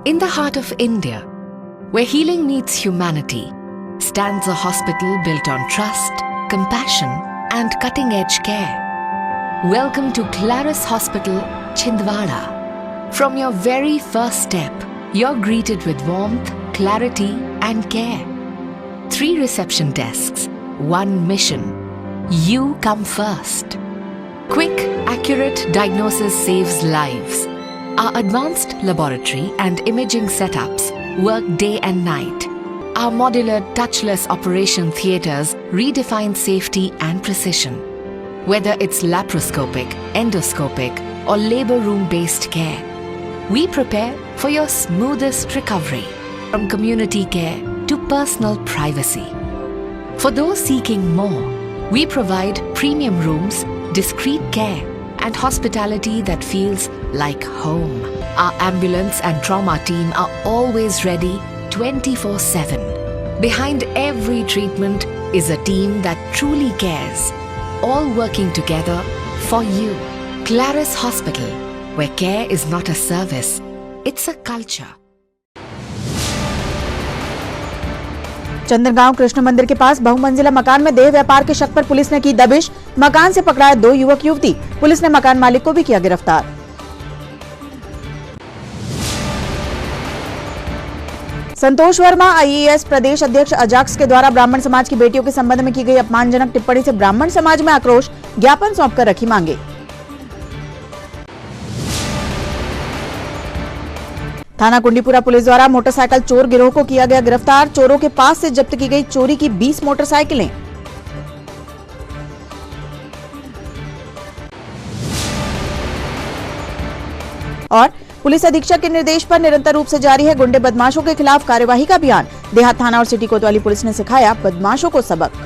In the heart of India, where healing meets humanity, stands a hospital built on trust, compassion, and cutting-edge care. Welcome to Claris Hospital, Chhindwara. From your very first step, you're greeted with warmth, clarity, and care. 3 reception desks, 1 mission. You come first. Quick, accurate diagnosis saves lives. Our advanced laboratory and imaging setups work day and night. Our modular touchless operation theatres redefine safety and precision. Whether it's laparoscopic, endoscopic, or labour room-based care, we prepare for your smoothest recovery, from community care to personal privacy. For those seeking more, we provide premium rooms, discreet care, and hospitality that feels like home. Our ambulance and trauma team are always ready 24/7. Behind every treatment is a team that truly cares, all working together for you. Claris Hospital, where care is not a service, it's a culture. Chandangaon Krishna मंदिर के पास बहुमंजिला मकान में देह व्यापार के शक पर पुलिस ने की दबिश। मकान से पकड़ाए 2 युवक युवती। पुलिस ने मकान मालिक को भी किया गिरफ्तार। संतोष वर्मा आईएएस प्रदेश अध्यक्ष अजाक्स के द्वारा ब्राह्मण समाज की बेटियों के संबंध में की गई अपमानजनक टिप्पणी से ब्राह्मण समाज में आक्रोश, ज्ञापन सौंपकर रखी मांगे। थाना कुंडीपुरा पुलिस द्वारा मोटरसाइकिल चोर गिरोह को किया गया गिरफ्तार। चोरों के पास से जब्त की गई चोरी की 20 मोटरसाइकिलें। और पुलिस अधीक्षक के निर्देश पर निरंतर रूप से जारी है गुंडे बदमाशों के खिलाफ कार्यवाही का अभियान। देहात थाना और सिटी कोतवाली पुलिस ने सिखाया बदमाशों को सबक।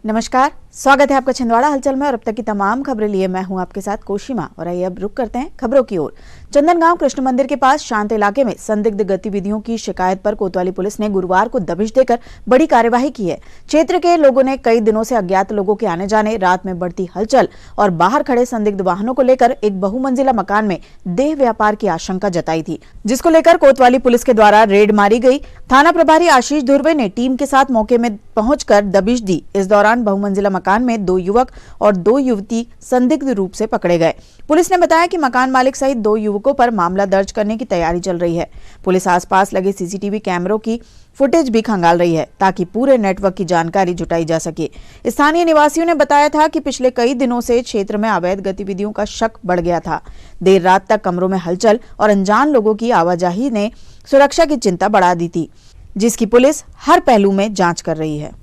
नमस्कार, स्वागत है आपका छिंदवाड़ा हलचल में और अब तक की तमाम खबरें लिए मैं हूं आपके साथ कोशिमा। और आइए अब रुक करते हैं खबरों की ओर। चंदनगांव कृष्ण मंदिर के पास शांत इलाके में संदिग्ध गतिविधियों की शिकायत पर कोतवाली पुलिस ने गुरुवार को दबिश देकर बड़ी कार्यवाही की है। क्षेत्र के लोगों ने कई दिनों से अज्ञात लोगों के आने जाने, रात में बढ़ती हलचल और बाहर खड़े संदिग्ध वाहनों को लेकर एक बहुमंजिला मकान में देह व्यापार की आशंका जताई थी, जिसको लेकर कोतवाली पुलिस के द्वारा रेड मारी गई। थाना प्रभारी आशीष धुर्वे ने टीम के साथ मौके में पहुंचकर दबिश दी। इस दौरान बहुमंजिला मकान में 2 युवक और 2 युवती संदिग्ध रूप से पकड़े गए। पुलिस ने बताया कि मकान मालिक सहित 2 युवकों पर मामला दर्ज करने की तैयारी चल रही है। पुलिस आसपास लगे सीसीटीवी कैमरों की फुटेज भी खंगाल रही है ताकि पूरे नेटवर्क की जानकारी जुटाई जा सके। स्थानीय निवासियों ने बताया था कि पिछले कई दिनों से क्षेत्र में अवैध गतिविधियों का शक बढ़ गया था। देर रात तक कमरों में हलचल और अनजान लोगों की आवाजाही ने सुरक्षा की चिंता बढ़ा दी थी, जिसकी पुलिस हर पहलू में जांच कर रही है।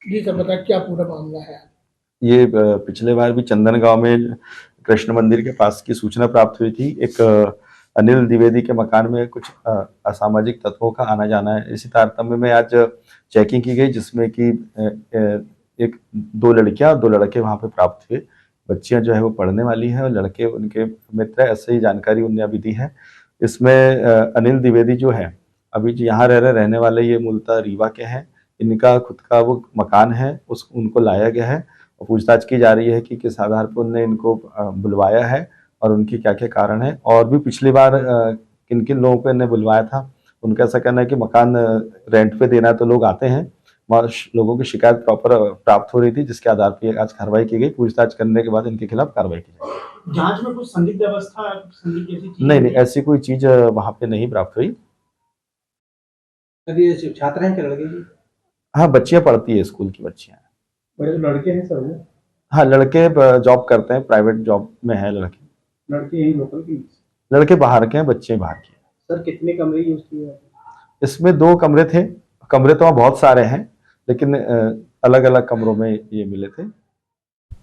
जी सर, बताइए क्या पूरा मामला है? ये पिछले बार भी चंदनगांव में कृष्ण मंदिर के पास की सूचना प्राप्त हुई थी। एक अनिल द्विवेदी के मकान में कुछ असामाजिक तत्वों का आना जाना है। इसी तारतम्य में आज चेकिंग की गई, जिसमें कि 2 लड़कियां और 2 लड़के वहां पे प्राप्त हुए। बच्चियां जो है वो पढ़ने वाली है और लड़के उनके मित्र, ऐसे ही जानकारी उन्हें अभी दी है। इसमें अनिल द्विवेदी जो है अभी यहाँ रहने वाले, ये मूलतः रीवा के हैं। इनका खुद का वो मकान है, उनको लाया गया है और पूछताछ की जा रही है कि किस आधार पर उनने इनको बुलवाया है और उनकी क्या क्या कारण है। और भी पिछली बार किन किन लोगों को इन्हें बुलवाया था। उनका ऐसा कहना है कि मकान रेंट पे देना है तो लोग आते हैं। वहाँ लोगों की शिकायत प्रॉपर प्राप्त हो रही थी, जिसके आधार पर आज कार्रवाई की गई। पूछताछ करने के बाद इनके खिलाफ कार्रवाई की जाएगी। जांच में कुछ संदिग्ध अवस्था, संदिग्ध ऐसी चीज नहीं, ऐसी कोई चीज वहां पे नहीं प्राप्त हुई। ये छात्र हैं क्या, लड़के जी? हाँ, बच्चियां पढ़ती है, स्कूल की बच्चियां। बड़े लड़के हैं सर वो? हाँ, लड़के जॉब करते हैं, प्राइवेट जॉब में है लड़के। लड़के यही लोकल की? लड़के बाहर के हैं, बच्चे बाहर के हैं। सर कितने कमरे यूज किए? इसमें 2 कमरे थे। कमरे तो वहाँ बहुत सारे हैं, लेकिन अलग अलग कमरों में ये मिले थे।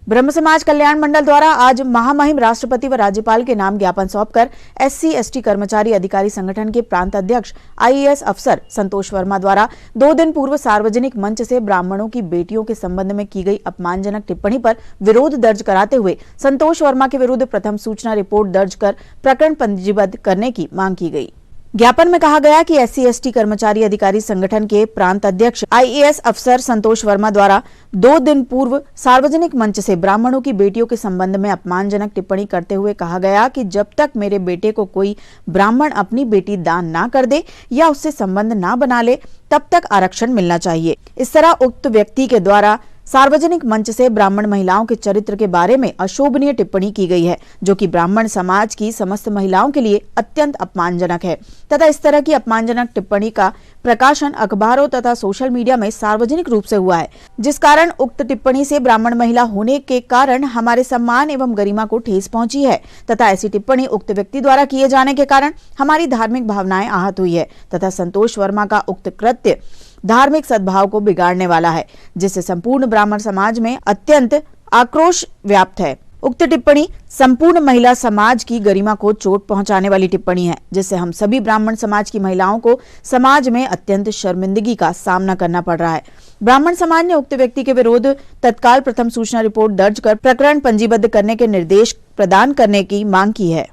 ब्रह्म समाज कल्याण मंडल द्वारा आज महामहिम राष्ट्रपति व राज्यपाल के नाम ज्ञापन सौंपकर SC/ST कर्मचारी अधिकारी संगठन के प्रांत अध्यक्ष IAS अफसर संतोष वर्मा द्वारा 2 दिन पूर्व सार्वजनिक मंच से ब्राह्मणों की बेटियों के संबंध में की गई अपमानजनक टिप्पणी पर विरोध दर्ज कराते हुए संतोष वर्मा के विरुद्ध प्रथम सूचना रिपोर्ट दर्ज कर प्रकरण पंजीबद्ध करने की मांग की गई। ज्ञापन में कहा गया कि SC/ST कर्मचारी अधिकारी संगठन के प्रांत अध्यक्ष IAS अफसर संतोष वर्मा द्वारा 2 दिन पूर्व सार्वजनिक मंच से ब्राह्मणों की बेटियों के संबंध में अपमानजनक टिप्पणी करते हुए कहा गया कि जब तक मेरे बेटे को कोई ब्राह्मण अपनी बेटी दान ना कर दे या उससे संबंध ना बना ले, तब तक आरक्षण मिलना चाहिए। इस तरह उक्त व्यक्ति के द्वारा सार्वजनिक मंच से ब्राह्मण महिलाओं के चरित्र के बारे में अशोभनीय टिप्पणी की गई है, जो कि ब्राह्मण समाज की समस्त महिलाओं के लिए अत्यंत अपमानजनक है तथा इस तरह की अपमानजनक टिप्पणी का प्रकाशन अखबारों तथा सोशल मीडिया में सार्वजनिक रूप से हुआ है, जिस कारण उक्त टिप्पणी से ब्राह्मण महिला होने के कारण हमारे सम्मान एवं गरिमा को ठेस पहुंची है तथा ऐसी टिप्पणी उक्त व्यक्ति द्वारा किए जाने के कारण हमारी धार्मिक भावनाएं आहत हुई है तथा संतोष वर्मा का उक्त कृत्य धार्मिक सद्भाव को बिगाड़ने वाला है, जिससे संपूर्ण ब्राह्मण समाज में अत्यंत आक्रोश व्याप्त है। उक्त टिप्पणी संपूर्ण महिला समाज की गरिमा को चोट पहुंचाने वाली टिप्पणी है, जिससे हम सभी ब्राह्मण समाज की महिलाओं को समाज में अत्यंत शर्मिंदगी का सामना करना पड़ रहा है। ब्राह्मण समाज ने उक्त व्यक्ति के विरुद्ध तत्काल प्रथम सूचना रिपोर्ट दर्ज कर प्रकरण पंजीबद्ध करने के निर्देश प्रदान करने की मांग की है।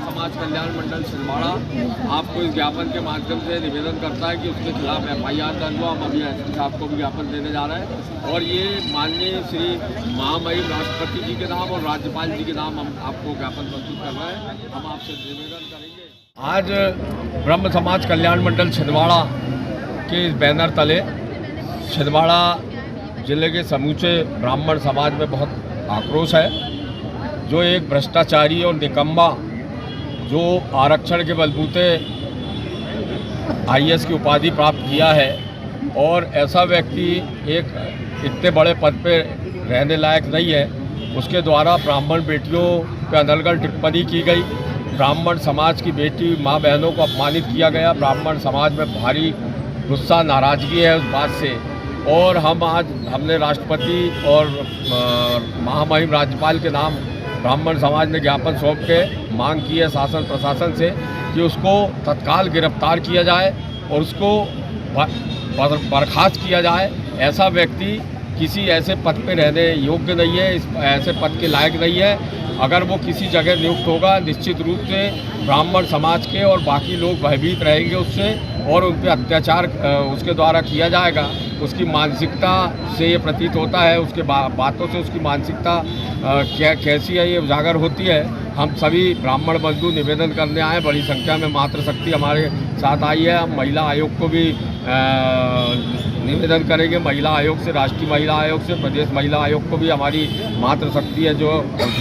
समाज कल्याण मंडल छिंदवाड़ा आपको इस ज्ञापन के माध्यम से निवेदन करता है कि उसके खिलाफ FIR दर्ज हो। हम अभी SP साहब को भी ज्ञापन देने जा रहे हैं और ये माननीय श्री महामहिम राष्ट्रपति जी के नाम और राज्यपाल जी के नाम हम आपको ज्ञापन प्रस्तुत कर रहे हैं। हम आपसे निवेदन करेंगे। आज ब्रह्म समाज कल्याण मंडल छिंदवाड़ा के इस बैनर तले छिंदवाड़ा जिले के समूचे ब्राह्मण समाज में बहुत आक्रोश है। जो एक भ्रष्टाचारी और निकम्मा जो आरक्षण के बलबूते IAS की उपाधि प्राप्त किया है और ऐसा व्यक्ति एक इतने बड़े पद पे रहने लायक नहीं है, उसके द्वारा ब्राह्मण बेटियों पे अनर्गल टिप्पणी की गई। ब्राह्मण समाज की बेटी माँ बहनों को अपमानित किया गया। ब्राह्मण समाज में भारी गुस्सा नाराज़गी है उस बात से और हमने राष्ट्रपति और महामहिम राज्यपाल के नाम ब्राह्मण समाज ने ज्ञापन सौंप के मांग की है शासन प्रशासन से कि उसको तत्काल गिरफ्तार किया जाए और उसको बर्खास्त किया जाए। ऐसा व्यक्ति किसी ऐसे पद पे रहने योग्य नहीं है, ऐसे पद के लायक नहीं है। अगर वो किसी जगह नियुक्त होगा, निश्चित रूप से ब्राह्मण समाज के और बाकी लोग भयभीत रहेंगे उससे और उन पर अत्याचार उसके द्वारा किया जाएगा। उसकी मानसिकता से ये प्रतीत होता है, उसके बातों से उसकी मानसिकता कैसी है ये उजागर होती है। हम सभी ब्राह्मण बंधु निवेदन करने आए, बड़ी संख्या में मातृशक्ति हमारे साथ आई है। हम महिला आयोग को भी निवेदन करेंगे, महिला आयोग से, राष्ट्रीय महिला आयोग से, प्रदेश महिला आयोग को भी हमारी मातृशक्ति है जो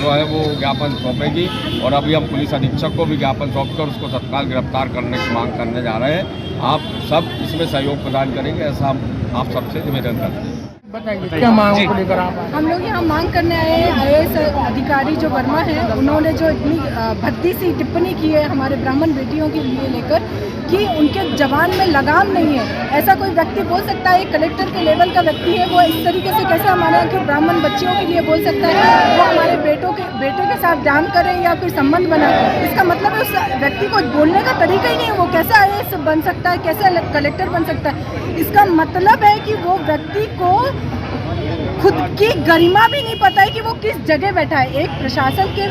है वो ज्ञापन सौंपेगी और अभी हम पुलिस अधीक्षक को भी ज्ञापन सौंप कर उसको तत्काल गिरफ्तार करने की मांग करने जा रहे हैं। आप सब इसमें सहयोग प्रदान करेंगे ऐसा हम आप सबसे निवेदन करते हैं। बताइए क्या मांग को लेकर आप आए? हम लोग यहाँ मांग करने आए हैं। IAS अधिकारी जो वर्मा है, उन्होंने जो इतनी भद्दी सी टिप्पणी की है हमारे ब्राह्मण बेटियों के लिए लेकर कि उनके जबान में लगाम नहीं है। ऐसा कोई व्यक्ति बोल सकता है? एक कलेक्टर के लेवल का व्यक्ति है, वो इस तरीके से कैसे हमारे कि ब्राह्मण बच्चियों के लिए बोल सकता है वो हमारे बेटे के साथ दान करें या कोई संबंध बनाए? इसका मतलब है उस व्यक्ति को बोलने का तरीका ही नहीं है। वो कैसे IAS बन सकता है, कैसे कलेक्टर बन सकता है? इसका मतलब है कि वो व्यक्ति को खुद की गरिमा भी नहीं पता है कि वो किस जगह बैठा है। एक प्रशासन के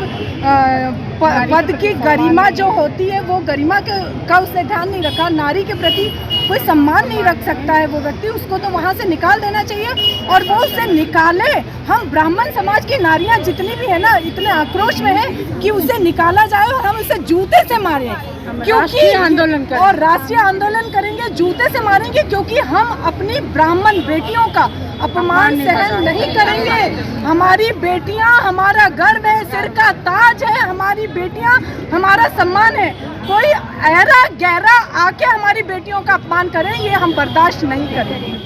पद की गरिमा जो होती है, वो गरिमा का उसने ध्यान नहीं रखा। नारी के प्रति कोई सम्मान नहीं रख सकता है वो व्यक्ति, उसको तो वहाँ से निकाल देना चाहिए और वो उसे निकाले। हम ब्राह्मण समाज की नारियाँ जितनी भी है ना, इतने आक्रोश में है कि उसे निकाला जाए और हम उसे जूते से मारें, क्योंकि आंदोलन करें और राष्ट्रीय आंदोलन करेंगे, जूते से मारेंगे, क्योंकि हम अपनी ब्राह्मण बेटियों का अपमान सहन नहीं करेंगे। हमारी बेटियां हमारा गर्व है, सिर का ताज है, हमारी बेटियां हमारा सम्मान है। कोई ऐरा गहरा आके हमारी बेटियों का अपमान करे, ये हम बर्दाश्त नहीं करेंगे।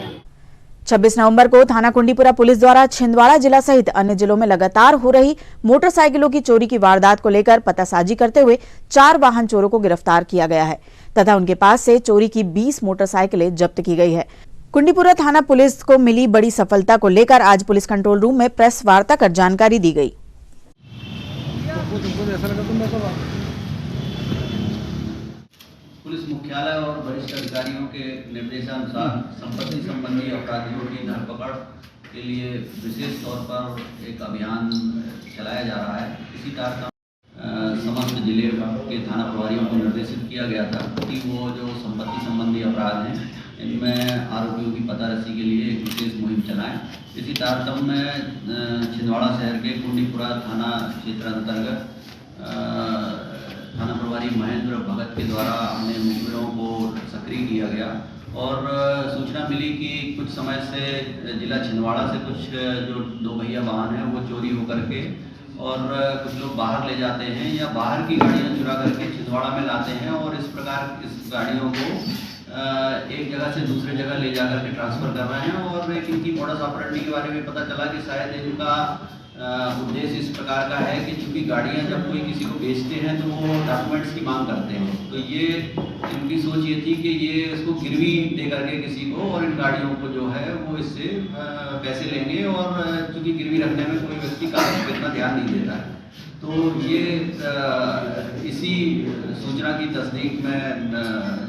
26 नवंबर को थाना कुंडीपुरा पुलिस द्वारा छिंदवाड़ा जिला सहित अन्य जिलों में लगातार हो रही मोटरसाइकिलों की चोरी की वारदात को लेकर पतासाजी करते हुए 4 वाहन चोरों को गिरफ्तार किया गया है तथा उनके पास से चोरी की 20 मोटरसाइकिलें जब्त की गई है। कुंडीपुरा थाना पुलिस को मिली बड़ी सफलता को लेकर आज पुलिस कंट्रोल रूम में प्रेस वार्ता कर जानकारी दी गई। पुलिस मुख्यालय और वरिष्ठ अधिकारियों के निर्देशानुसार संपत्ति संबंधी अपराधियों की धरपकड़ के लिए विशेष तौर पर एक अभियान चलाया जा रहा है। इसी तारतम्य समस्त जिले के थाना प्रभारियों को निर्देशित किया गया था कि वो जो संपत्ति संबंधी अपराध हैं, इनमें आरोपियों की पतारसी के लिए एक विशेष मुहिम चलाएं। इसी तारतम्य में छिंदवाड़ा शहर के कुंडीपुरा थाना क्षेत्र अंतर्गत थाना प्रभारी महेंद्र भगत के द्वारा हमने मुखबिरों को सक्रिय किया गया और सूचना मिली कि कुछ समय से जिला छिंदवाड़ा से कुछ जो 2 पहिया वाहन हैं वो चोरी होकर के और कुछ लोग बाहर ले जाते हैं या बाहर की गाड़ियां चुरा करके छिंदवाड़ा में लाते हैं और इस प्रकार इस गाड़ियों को एक जगह से दूसरे जगह ले जा करके ट्रांसफ़र कर रहे हैं। और एक इनकी मॉडस ऑपरेंडी के बारे में पता चला कि शायद इनका उद्देश्य इस प्रकार का है कि चूँकि गाड़ियां जब कोई किसी को बेचते हैं तो वो डॉक्यूमेंट्स की मांग करते हैं, तो ये इनकी सोच ये थी कि ये इसको गिरवी दे करके किसी को और इन गाड़ियों को जो है वो इससे पैसे लेंगे और चूँकि गिरवी रखने में कोई व्यक्ति कागज पर इतना ध्यान नहीं देता है। तो ये इसी सूचना की तस्दीक में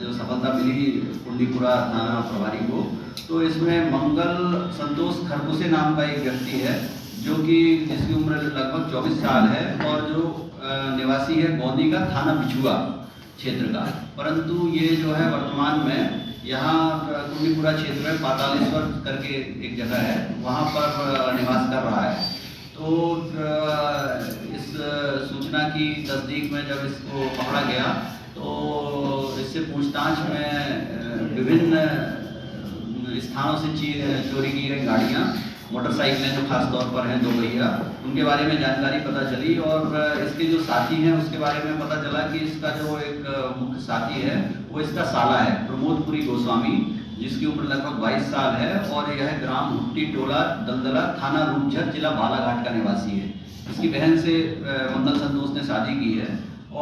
जो सफलता मिली कुंडीपुरा थाना प्रभारी को, तो इसमें मंगल संतोष खरबूसे नाम का एक व्यक्ति है जो कि जिसकी उम्र लगभग 24 साल है और जो निवासी है गोंदी का थाना बिछुआ क्षेत्र का, परंतु ये जो है वर्तमान में यहाँ कुंडीपुरा क्षेत्र में पातालेश्वर करके एक जगह है, वहाँ पर निवास कर रहा है। तो इस सूचना की तस्दीक में जब इसको पकड़ा गया तो इससे पूछताछ में विभिन्न स्थानों से चोरी की गई गाड़ियाँ, मोटरसाइकिलें जो खास तौर पर हैं 2 पहिया, उनके बारे में जानकारी पता चली और इसके जो साथी हैं उसके बारे में पता चला कि इसका जो एक मुख्य साथी है वो इसका साला है प्रमोदपुरी गोस्वामी, जिसकी उम्र लगभग 22 साल है और यह ग्राम हुट्टी टोला दलदला थाना रूपझर जिला बालाघाट का निवासी है। इसकी बहन से मंगल संतोष ने शादी की है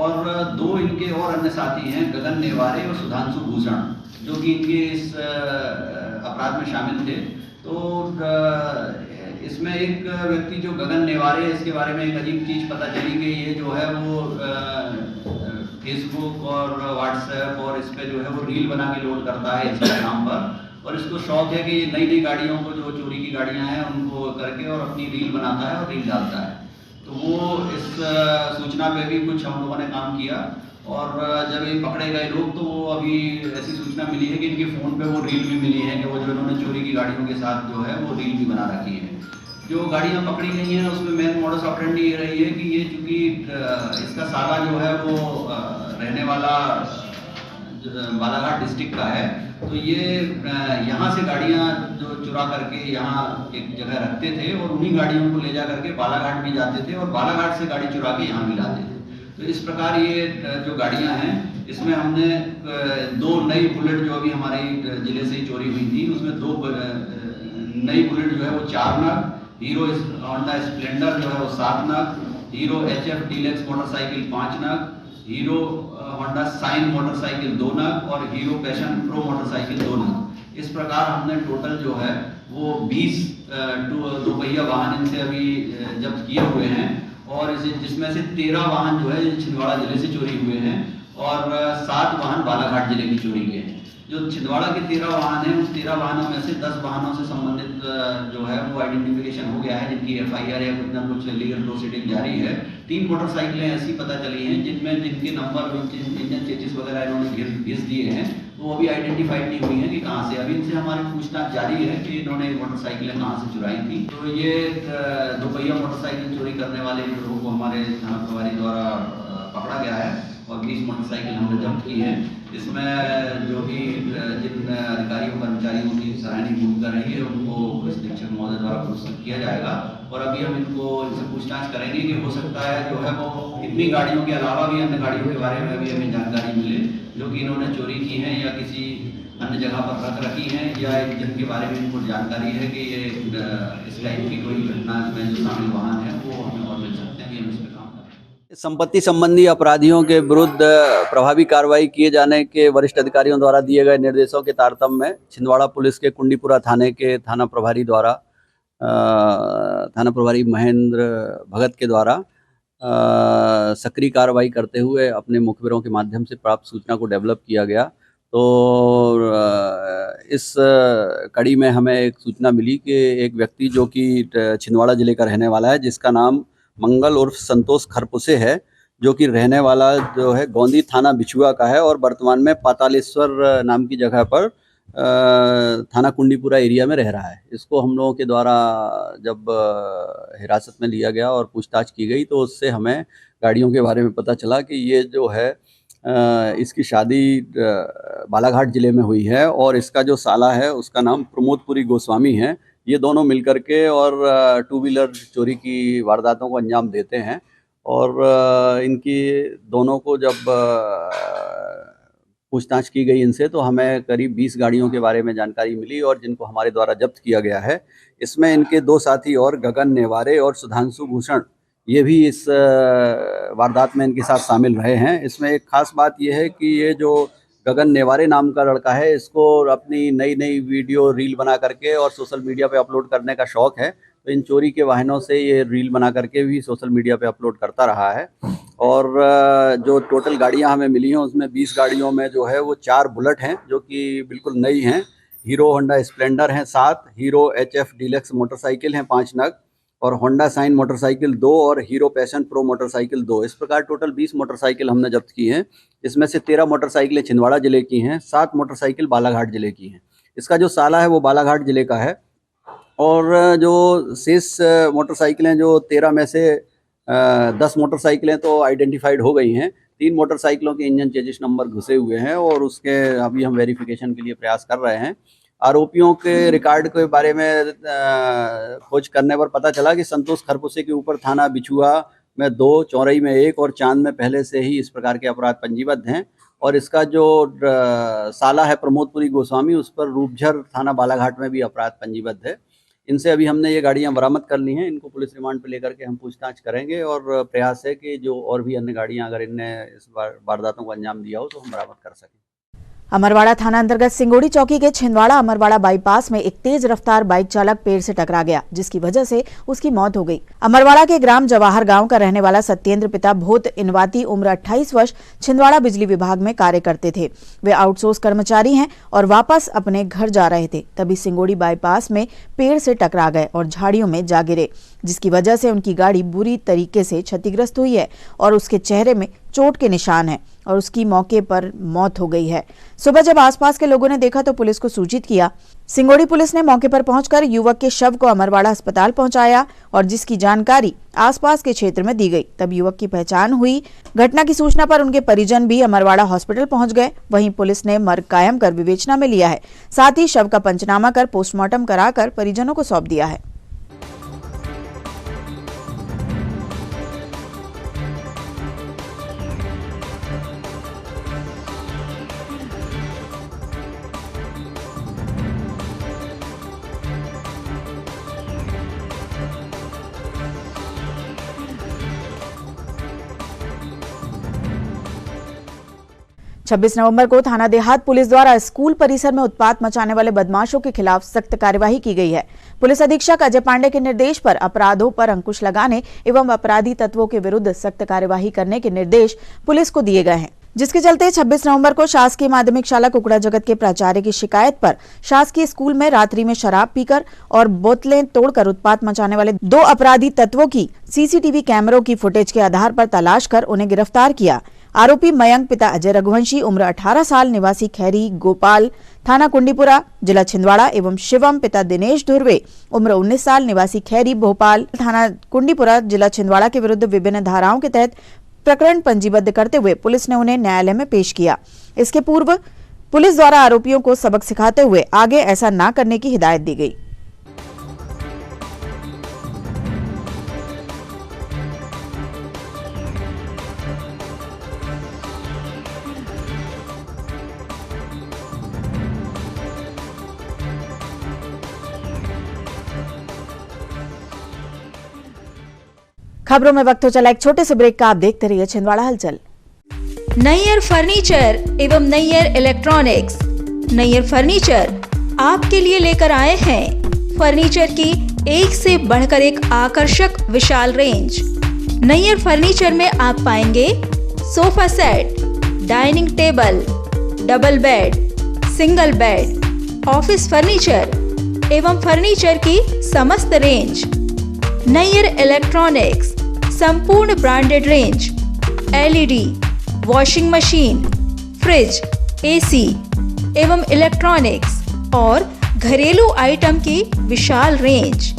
और 2 इनके और अन्य साथी हैं गगन नेवारे और सुधांशु भूषण, जो कि इनके इस अपराध में शामिल थे। तो इसमें एक व्यक्ति जो गगन नेवारे, इसके बारे में एक अजीब चीज़ पता चली कि ये जो है वो फेसबुक और व्हाट्सएप और इस पर जो है वो रील बना के लोड करता है इंस्टाग्राम पर और इसको शौक है कि नई नई गाड़ियों को जो चोरी की गाड़ियां हैं उनको करके और अपनी रील बनाता है और रील डालता है। तो वो इस सूचना पे भी कुछ हम लोगों ने काम किया और जब ये पकड़े गए लोग तो वो अभी ऐसी सूचना मिली है कि इनके फ़ोन पे वो रील भी मिली है कि वो जो इन्होंने चोरी की गाड़ियों के साथ जो है वो रील भी बना रखी है। जो गाड़ियाँ पकड़ी गई हैं उसमें मेन मॉडस ऑपरेंडी ये रही है कि ये चूँकि इसका साला जो है वो रहने वाला बालाघाट डिस्ट्रिक्ट का है, तो ये यहाँ से गाड़ियाँ जो चुरा करके यहाँ एक जगह रखते थे और उन्हीं गाड़ियों को ले जा करके बालाघाट भी जाते थे और बालाघाट से गाड़ी चुरा के यहाँ भी लाते थे। तो इस प्रकार ये जो गाड़ियाँ हैं इसमें हमने 2 नई बुलेट जो अभी हमारे ज़िले से ही चोरी हुई थी, उसमें 2 नई बुलेट जो है वो 4 नग, हीरो होंडा स्प्लेंडर जो है वो 7 नग, हीरो HF डीलक्स मोटरसाइकिल 5 नग, हीरो होंडा साइन मोटरसाइकिल 2 नग और हीरो पैशन प्रो मोटरसाइकिल 2 नग। इस प्रकार हमने टोटल जो है वो 20 2 पहिया वाहन इनसे अभी जब्त किए हुए हैं और जिसमें से 13 वाहन जो है छिंदवाड़ा जिले से चोरी हुए हैं और 7 वाहन बालाघाट जिले की चोरी के हैं। जो छिंदवाड़ा के 13 वाहन हैं, उस 13 वाहनों में से 10 वाहनों से संबंधित जो है वो आइडेंटिफिकेशन हो गया है, जिनकी FIR या कुछ ना कुछ लीगल प्रोसीडिंग जारी है। 3 मोटरसाइकिलें ऐसी पता चली हैं जिनके नंबर, इंजन चेसिस वगैरह इन्होंने घिस दिए हैं, तो वो अभी आइडेंटिफाइड नहीं हुई हैं कि कहाँ से। अभी इनसे हमारी पूछताछ जारी है कि इन्होंने मोटरसाइकिलें कहाँ से चुराई थी। तो ये 2 पहिया मोटरसाइकिल चोरी करने वाले लोगों को हमारे थाना प्रभारी द्वारा पकड़ा गया है और 20 मोटरसाइकिल हमने जब्त की है। इसमें जो भी जिन अधिकारियों कर्मचारियों की सराहनीय भूमिका रही है उनको पुलिस अधीक्षक महोदय द्वारा पुरस्कृत किया जाएगा। और अभी हम इनसे पूछताछ करेंगे कि हो सकता है जो है वो इतनी गाड़ियों के अलावा भी अन्य गाड़ियों के बारे में भी हमें जानकारी मिले जो कि इन्होंने चोरी की हैं या किसी अन्य जगह पर रख रखी हैं, या जिनके बारे में इनको जानकारी है कि ये इस टाइप की कोई घटना में जो शामिल वाहन है वो हमें और मिल सकते हैं। कि हम इस पर काम करें। संपत्ति संबंधी अपराधियों के विरुद्ध प्रभावी कार्रवाई किए जाने के वरिष्ठ अधिकारियों द्वारा दिए गए निर्देशों के तारतम्य में छिंदवाड़ा पुलिस के कुंडीपुरा थाने के थाना प्रभारी द्वारा थाना प्रभारी महेंद्र भगत के द्वारा सक्रिय कार्रवाई करते हुए अपने मुखबिरों के माध्यम से प्राप्त सूचना को डेवलप किया गया। तो इस कड़ी में हमें एक सूचना मिली कि एक व्यक्ति जो कि छिंदवाड़ा जिले का रहने वाला है, जिसका नाम मंगल उर्फ संतोष खरपुसे है, जो कि रहने वाला जो है गोंदी थाना बिछुआ का है और वर्तमान में पातालेश्वर नाम की जगह पर थाना कुंडीपुरा एरिया में रह रहा है। इसको हम लोगों के द्वारा जब हिरासत में लिया गया और पूछताछ की गई तो उससे हमें गाड़ियों के बारे में पता चला कि ये जो है इसकी शादी बालाघाट ज़िले में हुई है और इसका जो साला है उसका नाम प्रमोदपुरी गोस्वामी है। ये दोनों मिलकर के और 2 व्हीलर चोरी की वारदातों को अंजाम देते हैं और इनकी दोनों को जब पूछताछ की गई इनसे तो हमें करीब 20 गाड़ियों के बारे में जानकारी मिली और जिनको हमारे द्वारा जब्त किया गया है। इसमें इनके 2 साथी और गगन नेवारे और सुधांशु भूषण ये भी इस वारदात में इनके साथ शामिल रहे हैं। इसमें एक खास बात यह है कि ये जो गगन नेवारे नाम का लड़का है, इसको अपनी नई वीडियो रील बना करके और सोशल मीडिया पे अपलोड करने का शौक़ है। तो इन चोरी के वाहनों से ये रील बना करके भी सोशल मीडिया पे अपलोड करता रहा है। और जो टोटल गाड़ियां हमें मिली हैं उसमें 20 गाड़ियों में जो है वो 4 बुलेट हैं जो कि बिल्कुल नई हैं, हीरो होंडा स्प्लेंडर हैं 7, हीरो HF डीलक्स मोटरसाइकिल हैं 5 नग और होंडा साइन मोटरसाइकिल 2 और हीरो पैशन प्रो मोटरसाइकिल 2। इस प्रकार टोटल 20 मोटरसाइकिल हमने जब्त की हैं। इसमें से 13 मोटरसाइकिलें छिंदवाड़ा ज़िले की हैं, 7 मोटरसाइकिल बालाघाट ज़िले की हैं। इसका जो साला है वो बालाघाट ज़िले का है और जो शेष मोटरसाइकिलें जो 13 में से 10 मोटरसाइकिलें तो आइडेंटिफाइड हो गई हैं। 3 मोटरसाइकिलों के इंजन चेसिस नंबर घुसे हुए हैं और उसके अभी हम वेरिफिकेशन के लिए प्रयास कर रहे हैं। आरोपियों के रिकॉर्ड के बारे में खोज करने पर पता चला कि संतोष खरपुसे के ऊपर थाना बिछुआ में 2, चौरई में 1 और चांद में पहले से ही इस प्रकार के अपराध पंजीबद्ध हैं। और इसका जो साला है प्रमोदपुरी गोस्वामी, उस पर रूपझर थाना बालाघाट में भी अपराध पंजीबद्ध है। इनसे अभी हमने ये गाड़ियां बरामद कर ली हैं। इनको पुलिस रिमांड पे लेकर के हम पूछताछ करेंगे और प्रयास है कि जो और भी अन्य गाड़ियां अगर इनने इस वारदातों को अंजाम दिया हो तो हम बरामद कर सकें। अमरवाड़ा थाना अंतर्गत सिंगोड़ी चौकी के छिंदवाड़ा अमरवाड़ा बाईपास में एक तेज रफ्तार बाइक चालक पेड़ से टकरा गया, जिसकी वजह से उसकी मौत हो गई। अमरवाड़ा के ग्राम जवाहर गांव का रहने वाला सत्येंद्र पिता भूत इनवाती उम्र 28 वर्ष छिंदवाड़ा बिजली विभाग में कार्य करते थे। वे आउटसोर्स कर्मचारी हैं और वापस अपने घर जा रहे थे, तभी सिंगोड़ी बाईपास में पेड़ से टकरा गए और झाड़ियों में जा गिरे, जिसकी वजह से उनकी गाड़ी बुरी तरीके से क्षतिग्रस्त हुई है और उसके चेहरे में चोट के निशान हैं और उसकी मौके पर मौत हो गई है। सुबह जब आसपास के लोगों ने देखा तो पुलिस को सूचित किया। सिंगोड़ी पुलिस ने मौके पर पहुंचकर युवक के शव को अमरवाड़ा अस्पताल पहुंचाया और जिसकी जानकारी आसपास के क्षेत्र में दी गई। तब युवक की पहचान हुई। घटना की सूचना पर उनके परिजन भी अमरवाड़ा हॉस्पिटल पहुंच गए। वहीं पुलिस ने मर्ग कायम कर विवेचना में लिया है। साथ ही शव का पंचनामा कर पोस्टमार्टम कराकर परिजनों को सौंप दिया है। छब्बीस नवंबर को थाना देहात पुलिस द्वारा स्कूल परिसर में उत्पात मचाने वाले बदमाशों के खिलाफ सख्त कार्यवाही की गई है। पुलिस अधीक्षक अजय पांडे के निर्देश पर अपराधों पर अंकुश लगाने एवं अपराधी तत्वों के विरुद्ध सख्त कार्यवाही करने के निर्देश पुलिस को दिए गए हैं। जिसके चलते 26 नवंबर को शासकीय माध्यमिक शाला कुकड़ा जगत के प्राचार्य की शिकायत पर शासकीय स्कूल में रात्रि में शराब पीकर और बोतलें तोड़कर उत्पात मचाने वाले 2 अपराधी तत्वों की सीसीटीवी कैमरों की फुटेज के आधार पर तलाश कर उन्हें गिरफ्तार किया। आरोपी मयंक पिता अजय रघुवंशी उम्र 18 साल निवासी खैरी गोपाल थाना कुंडीपुरा जिला छिंदवाड़ा एवं शिवम पिता दिनेश धुर्वे उम्र 19 साल निवासी खैरी भोपाल थाना कुंडीपुरा जिला छिंदवाड़ा के विरुद्ध विभिन्न धाराओं के तहत प्रकरण पंजीबद्ध करते हुए पुलिस ने उन्हें न्यायालय में पेश किया। इसके पूर्व पुलिस द्वारा आरोपियों को सबक सिखाते हुए आगे ऐसा न करने की हिदायत दी गई। खबरों में वक्त हो चला एक छोटे से ब्रेक का। आप देखते रहिए छिंदवाड़ा हलचल। नैयर फर्नीचर एवं नैयर इलेक्ट्रॉनिक्स। नैयर फर्नीचर आपके लिए लेकर आए हैं फर्नीचर की एक से बढ़कर एक आकर्षक विशाल रेंज। नैयर फर्नीचर में आप पाएंगे sofa set, dining table, double bed, single bed, office furniture एवं फर्नीचर की समस्त रेंज। नैयर इलेक्ट्रॉनिक्स संपूर्ण branded range, LED, washing machine, fridge, AC एवं इलेक्ट्रॉनिक्स और घरेलू आइटम की विशाल range.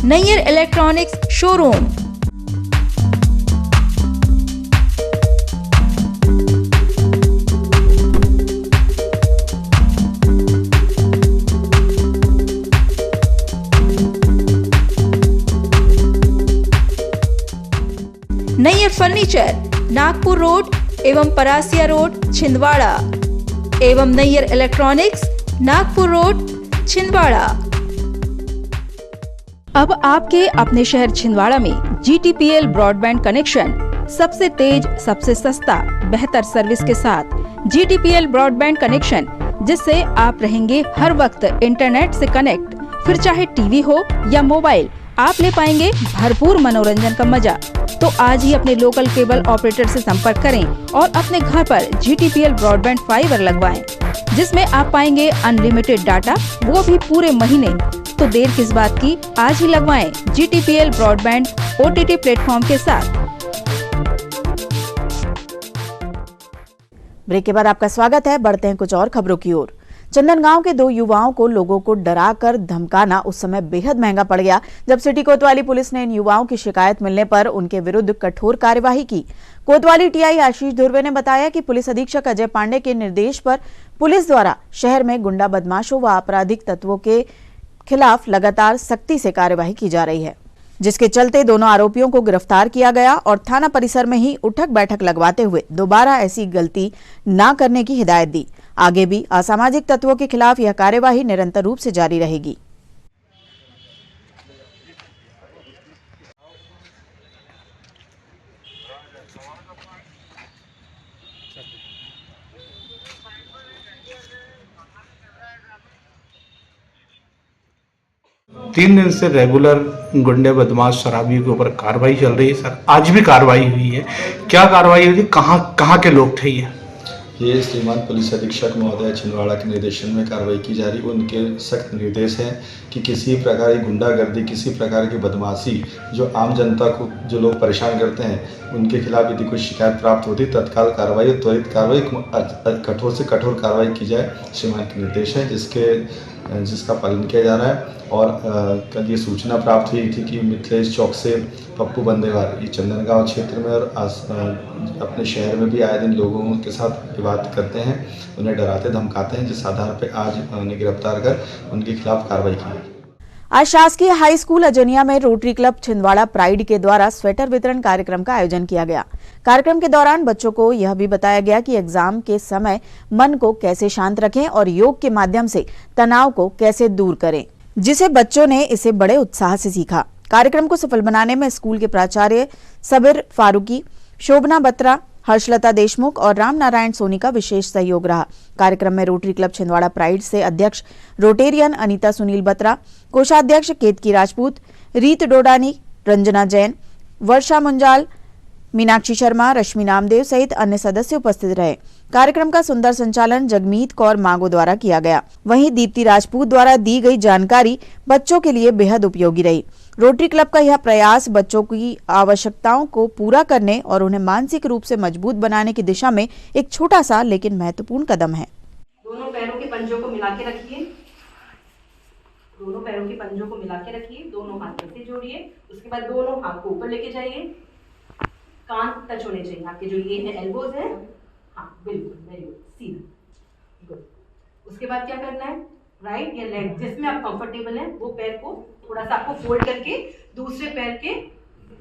Nayyar electronics showroom. Nayyar furniture Nagpur road एवं परासिया रोड छिंदवाड़ा एवं नैयर इलेक्ट्रॉनिक्स नागपुर रोड छिंदवाड़ा। अब आपके अपने शहर छिंदवाड़ा में GTPL ब्रॉडबैंड कनेक्शन सबसे तेज, सबसे सस्ता, बेहतर सर्विस के साथ GTPL ब्रॉडबैंड कनेक्शन, जिससे आप रहेंगे हर वक्त इंटरनेट से कनेक्ट। फिर चाहे टीवी हो या मोबाइल, आप ले पाएंगे भरपूर मनोरंजन का मजा। तो आज ही अपने लोकल केबल ऑपरेटर से संपर्क करें और अपने घर पर GTPL ब्रॉडबैंड फाइबर लगवाएं, जिसमें आप पाएंगे अनलिमिटेड डाटा, वो भी पूरे महीने। तो देर किस बात की, आज ही लगवाएं GTPL ब्रॉडबैंड OTT प्लेटफॉर्म के साथ। ब्रेक के बाद आपका स्वागत है। बढ़ते हैं कुछ और खबरों की ओर। चंदनगांव के 2 युवाओं को लोगों को डराकर धमकाना उस समय बेहद महंगा पड़ गया जब सिटी कोतवाली पुलिस ने इन युवाओं की शिकायत मिलने पर उनके विरुद्ध कठोर कार्यवाही की। कोतवाली TI आशीष धुर्वे ने बताया कि पुलिस अधीक्षक अजय पांडे के निर्देश पर पुलिस द्वारा शहर में गुंडा बदमाशों व आपराधिक तत्वों के खिलाफ लगातार सख्ती से कार्यवाही की जा रही है, जिसके चलते दोनों आरोपियों को गिरफ्तार किया गया और थाना परिसर में ही उठक बैठक लगवाते हुए दोबारा ऐसी गलती न करने की हिदायत दी। आगे भी असामाजिक तत्वों के खिलाफ यह कार्यवाही निरंतर रूप से जारी रहेगी। तीन दिन से रेगुलर गुंडे बदमाश शराबियों के ऊपर कार्रवाई चल रही है सर। आज भी कार्रवाई हुई है, क्या कार्रवाई हुई? कहाँ के लोग थे ये श्रीमान पुलिस अधीक्षक महोदय छिंदवाड़ा के निर्देशन में कार्रवाई की जा रही। उनके सख्त निर्देश हैं कि किसी प्रकार की गुंडागर्दी, किसी प्रकार की बदमाशी जो आम जनता को जो लोग परेशान करते हैं, उनके खिलाफ यदि कोई शिकायत प्राप्त होती तत्काल कार्रवाई, त्वरित कार्रवाई, कठोर से कठोर कार्रवाई की जाए, श्रीमान के निर्देश हैं जिसका पालन किया जा रहा है। और कल ये सूचना प्राप्त हुई थी कि मिथिलेश चौक से पप्पू बंदेवार ये चंदनगांव क्षेत्र में और अपने शहर में भी आए दिन लोगों के साथ विवाद करते हैं, उन्हें डराते धमकाते हैं, जिस आधार पर आज उन्हें गिरफ्तार कर उनके खिलाफ कार्रवाई की। आज शासकीय हाई स्कूल अजनिया में रोटरी क्लब छिंदवाड़ा प्राइड के द्वारा स्वेटर वितरण कार्यक्रम का आयोजन किया गया। कार्यक्रम के दौरान बच्चों को यह भी बताया गया कि एग्जाम के समय मन को कैसे शांत रखें और योग के माध्यम से तनाव को कैसे दूर करें, जिसे बच्चों ने इसे बड़े उत्साह से सीखा। कार्यक्रम को सफल बनाने में स्कूल के प्राचार्य सबीर फारूकी, शोभना बत्रा, हर्षलता देशमुख और राम नारायण सोनी का विशेष सहयोग रहा। कार्यक्रम में रोटरी क्लब छिंदवाड़ा प्राइड से अध्यक्ष रोटेरियन अनीता सुनील बत्रा, कोषाध्यक्ष केतकी राजपूत, रीत डोडानी, रंजना जैन, वर्षा मुंजाल, मीनाक्षी शर्मा, रश्मि नामदेव सहित अन्य सदस्य उपस्थित रहे। कार्यक्रम का सुंदर संचालन जगमीत कौर मांगो द्वारा किया गया। वहीं दीप्ति राजपूत द्वारा दी गई जानकारी बच्चों के लिए बेहद उपयोगी रही। रोटरी क्लब का यह प्रयास बच्चों की आवश्यकताओं को पूरा करने और उन्हें मानसिक रूप से मजबूत बनाने की दिशा में एक छोटा सा लेकिन महत्वपूर्ण कदम है। दोनों पैरों के पंजों को मिला के रखिए, दोनों पैरों के पंजों को मिला के रखिए, दोनों हाथ से जोड़िए। उसके बाद दोनों हाथ को ऊपर लेके जाइए, कान टच होने चाहिए आपके, जो ये है एल्बोज है, हाँ बिल्कुल, वेरी गुड, सीधा, गुड। उसके बाद क्या करना है, राइट या लेग जिसमें आप कंफर्टेबल हैं वो पैर को थोड़ा सा आपको फोल्ड करके दूसरे पैर के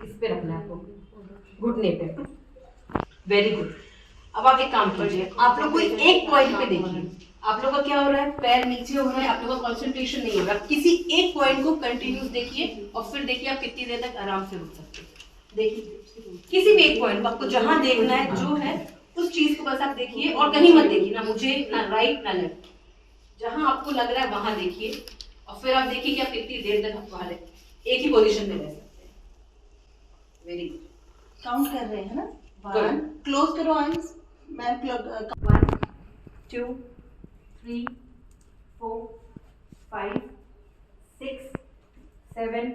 इस पे रखना है आपको, घुटने पे, वेरी गुड। अब आप एक काम कीजिए, आप लोग कोई एक पॉइंट पे देखिए, आप लोग का क्या हो रहा है, पैर नीचे हो रहा है, आप लोग का कंसंट्रेशन नहीं हो रहा, किसी एक पॉइंट को कंटिन्यूस देखिए और फिर देखिए आप कितनी देर तक आराम से रुक सकते हैं। देखिए किसी भी एक पॉइंट आपको जहां देखना है जो है उस चीज को बस आप देखिए और कहीं मत देखिए, ना मुझे ना राइट ना लेफ्ट, जहां आपको लग रहा है वहां देखिए और फिर आप देखिए कि आप कितनी देर तक आप वहां एक ही पोजीशन में रह सकते हैं। वेरी गुड, काउंट कर रहे हैं ना, 1, क्लोज करो eyes ma'am, 1 2 3 4 5 6 7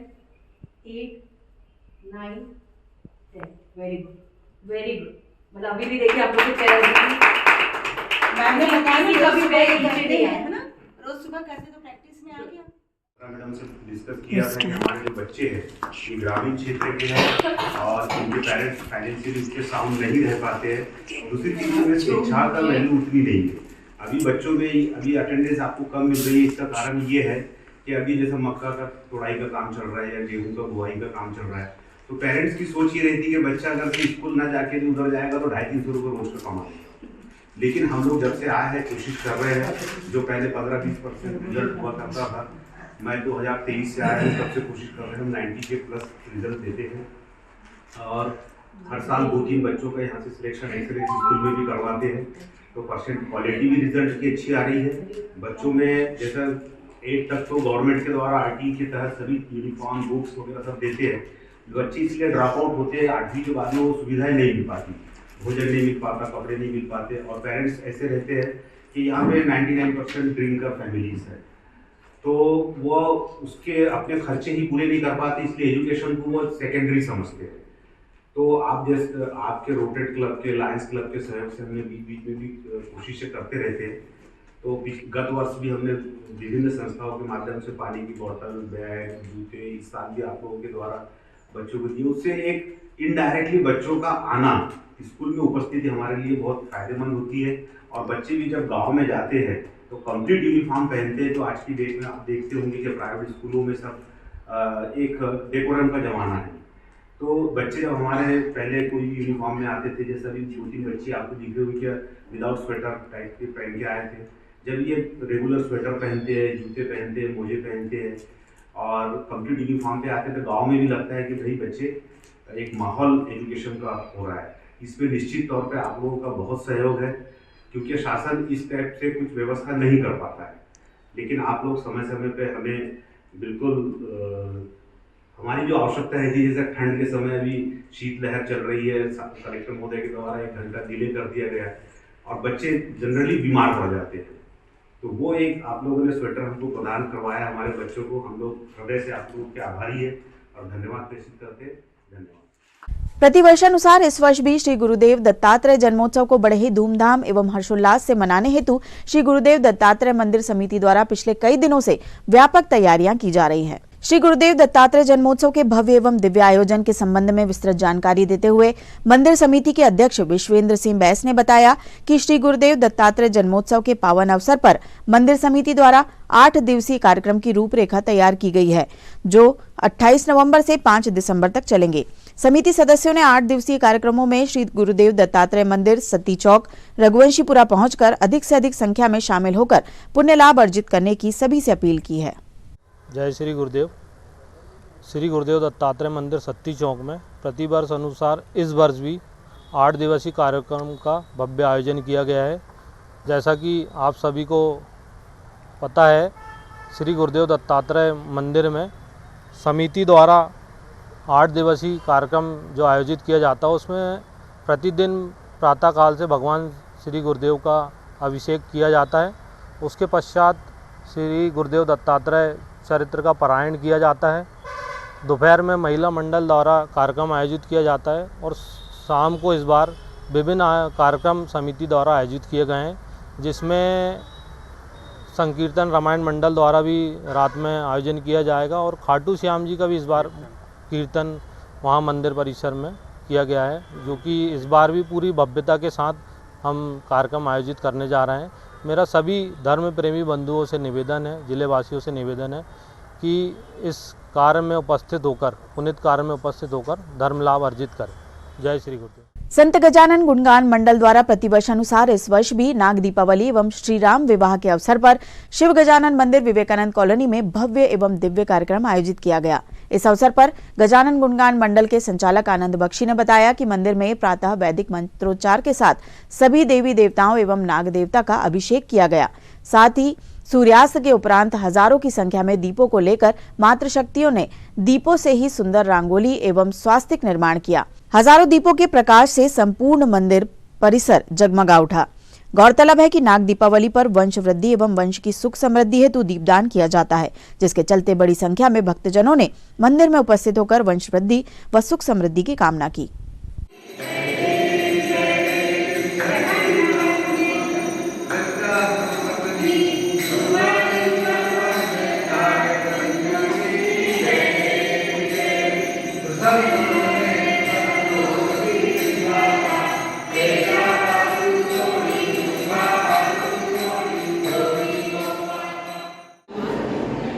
8 9 10, very good, very good. मतलब अभी भी देखिए आप लोग के पैर मैम ने बताया कि कभी पैर नीचे नहीं है ना, रोज सुबह करते तो प्रैक्टिस में आ गया। मैडम से डिस्कस किया था कि हमारे जो बच्चे हैं ये ग्रामीण क्षेत्र के हैं और उनके पेरेंट्स फाइनेंशियली उसके साउंड नहीं रह पाते हैं। दूसरी चीज़ में शिक्षा का वैल्यू उतनी नहीं है अभी बच्चों में, अभी अटेंडेंस आपको कम मिल रही है। इसका कारण ये है कि अभी जैसे मक्का का तोड़ाई का काम चल रहा है या गेहूँ का बुआई का काम चल रहा है, तो पेरेंट्स की सोच ये रहती है कि बच्चा अगर स्कूल ना जाके उधर जाएगा तो 250-300 रुपये रोज का कमाएगा। लेकिन हम लोग जब से आए हैं कोशिश कर रहे हैं, जो पहले 15-20% रिजल्ट हुआ करता था, मैं 2023 से आया हूँ तब से कोशिश कर रहे हैं, हम 90 के प्लस रिजल्ट देते हैं और हर साल 2-3 बच्चों का यहाँ से सिलेक्शन एक्सरे स्कूल में भी करवाते हैं, तो परसेंट क्वालिटी भी रिजल्ट की अच्छी आ रही है। बच्चों में जैसा 8 तक तो गवर्नमेंट के द्वारा RT के तहत सभी यूनिफॉर्म बुक्स वगैरह सब देते हैं। बच्चे इसलिए ड्रॉप आउट होते हैं 8वीं के बाद में, वो सुविधाएं नहीं मिल पाती, भोजन नहीं मिल पाता, कपड़े नहीं मिल पाते और पेरेंट्स ऐसे रहते हैं कि यहाँ पे 99% ड्रिंकर फैमिलीज है, तो वो उसके अपने खर्चे ही पूरे नहीं कर पाते, इसलिए एजुकेशन को वो सेकेंडरी समझते हैं। तो आप जैसे आपके रोटेट क्लब के, लायंस क्लब के सहयोग से हमने बीच में भी कोशिशें करते रहते हैं। तो गत वर्ष भी हमने विभिन्न संस्थाओं के माध्यम से पानी की बोतल, बैग, जूते इस साल भी आप लोगों के द्वारा बच्चों को दिए। उससे एक इनडायरेक्टली बच्चों का आना, स्कूल में उपस्थिति हमारे लिए बहुत फायदेमंद होती है और बच्चे भी जब गांव में जाते हैं तो कंप्लीट यूनिफॉर्म पहनते हैं। तो आज की डेट में आप देखते होंगे कि प्राइवेट स्कूलों में सब एक डेकोरम का ज़माना है, तो बच्चे जब हमारे पहले कोई यूनिफॉर्म में आते थे, जैसे अभी 2-3 बच्चे आपको दिखे हुए कि विदाउट स्वेटर टाइप के पहन के आए थे, जब ये रेगुलर स्वेटर पहनते हैं, जूते पहनते हैं, मोजे पहनते हैं और कंप्लीट यूनिफॉर्म पे आते हैं, तो गांव में भी लगता है कि भाई बच्चे एक माहौल एजुकेशन का हो रहा है। इसमें निश्चित तौर पे आप लोगों का बहुत सहयोग है, क्योंकि शासन इस टाइप से कुछ व्यवस्था नहीं कर पाता है, लेकिन आप लोग समय समय पे हमें बिल्कुल हमारी जो आवश्यकता है, जैसे ठंड के समय अभी शीतलहर चल रही है, कलेक्टर महोदय के द्वारा 1 घंटा डिले कर दिया गया और बच्चे जनरली बीमार पड़ जाते हैं, तो वो एक आप लोगों ने स्वेटर हमको प्रदान करवाया हमारे बच्चों को, हम लोग हृदय से आप लोगों के आभारी है और धन्यवाद प्रेषित करते हैं। धन्यवाद। प्रतिवर्षानुसार इस वर्ष भी श्री गुरुदेव दत्तात्रेय जन्मोत्सव को बड़े ही धूमधाम एवं हर्षोल्लास से मनाने हेतु श्री गुरुदेव दत्तात्रेय मंदिर समिति द्वारा पिछले कई दिनों से व्यापक तैयारियां की जा रही हैं। श्री गुरुदेव दत्तात्रेय जन्मोत्सव के भव्य एवं दिव्य आयोजन के संबंध में विस्तृत जानकारी देते हुए मंदिर समिति के अध्यक्ष विश्वेंद्र सिंह बैस ने बताया कि श्री गुरुदेव दत्तात्रेय जन्मोत्सव के पावन अवसर पर मंदिर समिति द्वारा 8 दिवसीय कार्यक्रम की रूपरेखा तैयार की गई है, जो 28 नवंबर से 5 दिसंबर तक चलेंगे। समिति सदस्यों ने 8 दिवसीय कार्यक्रमों में श्री गुरुदेव दत्तात्रेय मंदिर, सती चौक, रघुवंशीपुरा पहुंचकर अधिक से अधिक संख्या में शामिल होकर पुण्य लाभ अर्जित करने की सभी से अपील की है। जय श्री गुरुदेव। श्री गुरुदेव दत्तात्रेय मंदिर सत्ती चौक में प्रतिवर्ष अनुसार इस वर्ष भी 8 दिवसीय कार्यक्रम का भव्य आयोजन किया गया है। जैसा कि आप सभी को पता है, श्री गुरुदेव दत्तात्रेय मंदिर में समिति द्वारा 8 दिवसीय कार्यक्रम जो आयोजित किया जाता है उसमें प्रतिदिन प्रातःकाल से भगवान श्री गुरुदेव का अभिषेक किया जाता है। उसके पश्चात श्री गुरुदेव दत्तात्रेय चरित्र का पारायण किया जाता है। दोपहर में महिला मंडल द्वारा कार्यक्रम आयोजित किया जाता है और शाम को इस बार विभिन्न कार्यक्रम समिति द्वारा आयोजित किए गए हैं, जिसमें संकीर्तन रामायण मंडल द्वारा भी रात में आयोजन किया जाएगा और खाटू श्याम जी का भी इस बार कीर्तन वहाँ मंदिर परिसर में किया गया है, जो कि इस बार भी पूरी भव्यता के साथ हम कार्यक्रम आयोजित करने जा रहे हैं। मेरा सभी धर्म प्रेमी बंधुओं से निवेदन है, जिलेवासियों से निवेदन है कि इस कार्य में उपस्थित होकर, पुनित कार्य में उपस्थित होकर धर्म लाभ अर्जित करें। जय श्री गुरुदेव। संत गजानन गुणगान मंडल द्वारा प्रतिवर्ष अनुसार इस वर्ष भी नाग दीपावली एवं श्री राम विवाह के अवसर पर शिव गजानन मंदिर विवेकानंद कॉलोनी में भव्य एवं दिव्य कार्यक्रम आयोजित किया गया। इस अवसर पर गजानन गुणगान मंडल के संचालक आनंद बख्शी ने बताया कि मंदिर में प्रातः वैदिक मंत्रोच्चार के साथ सभी देवी देवताओं एवं नाग देवता का अभिषेक किया गया। साथ ही सूर्यास्त के उपरांत हजारों की संख्या में दीपों को लेकर मातृशक्तियों ने दीपों से ही सुंदर रंगोली एवं स्वास्तिक निर्माण किया। हजारों दीपों के प्रकाश से संपूर्ण मंदिर परिसर जगमगा उठा। गौरतलब है कि नाग दीपावली पर वंश वृद्धि एवं वंश की सुख समृद्धि हेतु दीपदान किया जाता है, जिसके चलते बड़ी संख्या में भक्तजनों ने मंदिर में उपस्थित होकर वंश वृद्धि व सुख समृद्धि की कामना की।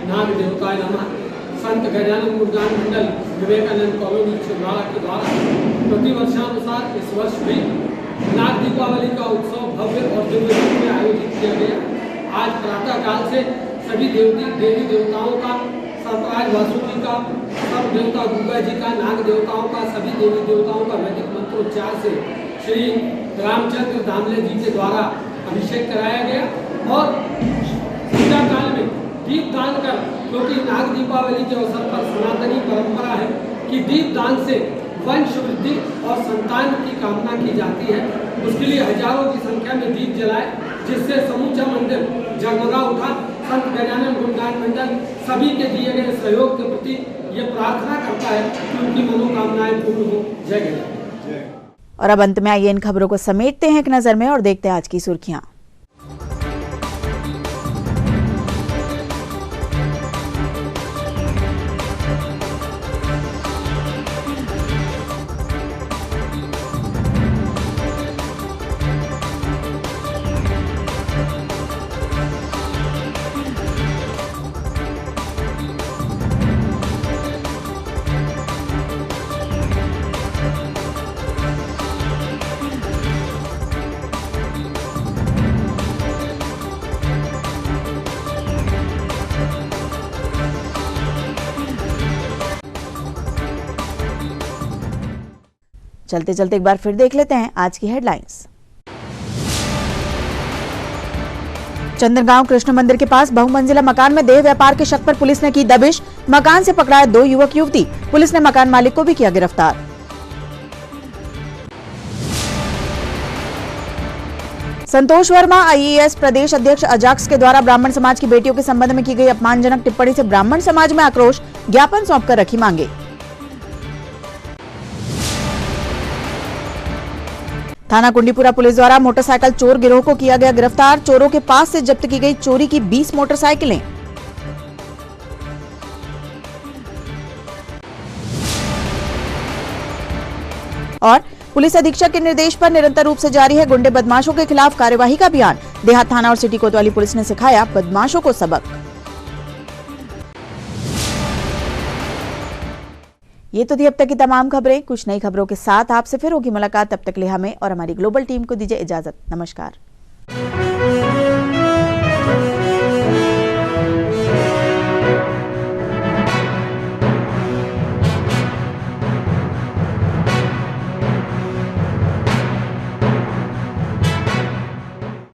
नाग देवताय नमः। संत गजानन गुणगान मंडल विवेकानंद कॉलोनी छिंदवाड़ा के द्वारा प्रतिवर्षानुसार इस वर्ष भी नाग दीपावली का उत्सव भव्य और दिव्य रूप में आयोजित किया गया। आज प्रातःकाल से सभी देवी देवताओं का, सर्पराज वासुकी का, सर्व देवता गुग्गा जी का, नाग देवताओं का, सभी देवी देवताओं का वैदिक मंत्रोच्चार से श्री रामचंद्र दामले जी के द्वारा अभिषेक कराया गया और पूजा काल में दीप दान कर, क्योंकि नाग दीपावली के अवसर पर सनातनी परंपरा है कि दीप दान से वंश वृद्धि और संतान की कामना की जाती है। उसके लिए हजारों की संख्या में दीप जलाए, जिससे समूचा मंदिर जगमगा उठा। संत गजानन गुणगान मंडल सभी के दिए गए सहयोग के प्रति ये प्रार्थना करता है कि उनकी मनोकामनाएं पूर्ण हो। जय गजानन। और अब अंत में आइए इन खबरों को समेटते हैं एक नजर में और देखते हैं आज की सुर्खियां। चलते चलते एक बार फिर देख लेते हैं आज की हेडलाइंस। चंदनगांव कृष्ण मंदिर के पास बहुमंजिला मकान में देह व्यापार के शक पर पुलिस ने की दबिश। मकान से पकड़ाए 2 युवक युवती। पुलिस ने मकान मालिक को भी किया गिरफ्तार। संतोष वर्मा आईएएस प्रदेश अध्यक्ष अजाक्स के द्वारा ब्राह्मण समाज की बेटियों के संबंध में की गई अपमानजनक टिप्पणी से ब्राह्मण समाज में आक्रोश। ज्ञापन सौंपकर रखी मांगे। थाना कुंडीपुरा पुलिस द्वारा मोटरसाइकिल चोर गिरोह को किया गया गिरफ्तार। चोरों के पास से जब्त की गई चोरी की 20 मोटरसाइकिलें। और पुलिस अधीक्षक के निर्देश पर निरंतर रूप से जारी है गुंडे बदमाशों के खिलाफ कार्यवाही का अभियान। देहात थाना और सिटी कोतवाली पुलिस ने सिखाया बदमाशों को सबक। ये तो थी अब तक की तमाम खबरें। कुछ नई खबरों के साथ आपसे फिर होगी मुलाकात। तब तक ले हमें और हमारी ग्लोबल टीम को दीजिए इजाजत। नमस्कार।